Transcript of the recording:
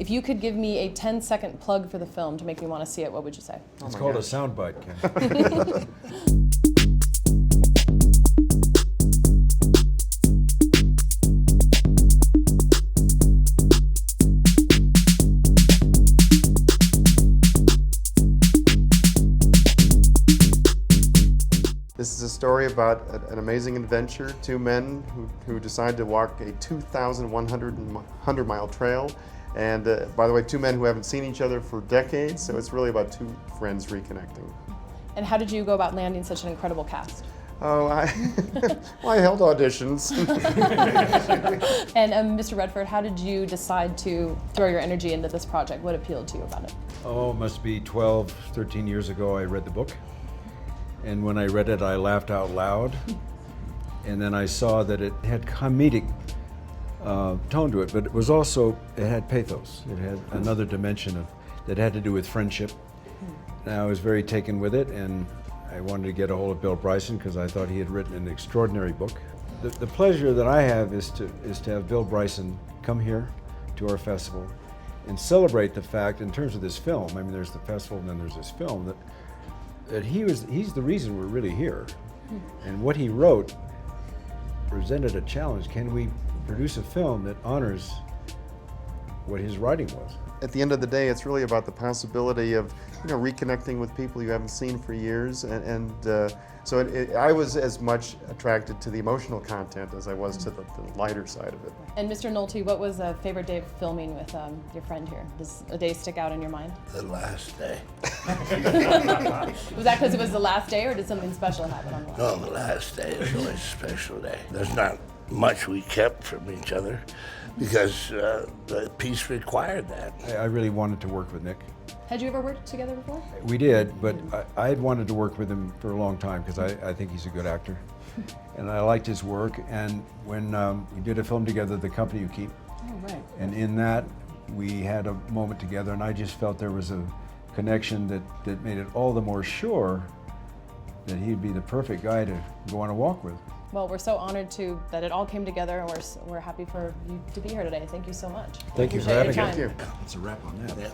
If you could give me a 10-second plug for the film to make me want to see it, what would you say? It's called a soundbite, Ken. This is a story about an amazing adventure, two men who decide to walk a 2,100-mile trail. And by the way, two men who haven't seen each other for decades, so it's really about two friends reconnecting. And how did you go about landing such an incredible cast? Oh, I held auditions. And Mr. Redford, how did you decide to throw your energy into this project? What appealed to you about it? Oh, it must be 12, 13 years ago I read the book. And when I read it, I laughed out loud. And then I saw that it had comedic tone to it, but it had pathos. It had another dimension that had to do with friendship. And I was very taken with it, and I wanted to get a hold of Bill Bryson because I thought he had written an extraordinary book. The pleasure that I have is to have Bill Bryson come here to our festival and celebrate the fact, in terms of this film, I mean, there's the festival and then there's this film, that he's the reason we're really here. And what he wrote presented a challenge. Can we produce a film that honors what his writing was? At the end of the day, it's really about the possibility of reconnecting with people you haven't seen for years, so I was as much attracted to the emotional content as I was to the lighter side of it. And Mr. Nolte, what was a favorite day of filming with your friend here? Does a day stick out in your mind? The last day. Was that because it was the last day, or did something special happen on the last day? No, the last day is always a special day. There's not much we kept from each other because the piece required that. I really wanted to work with Nick. Had you ever worked together before? We did, but I had wanted to work with him for a long time because I think he's a good actor. And I liked his work. And when we did a film together, The Company You Keep, Oh, right. and in that we had a moment together, and I just felt there was a connection that made it all the more sure that he'd be the perfect guy to go on a walk with. Well, we're so honored that it all came together, and we're happy for you to be here today. Thank you so much. Thank you for Appreciate having your me. time. Thank you. That's a wrap on that. Yeah.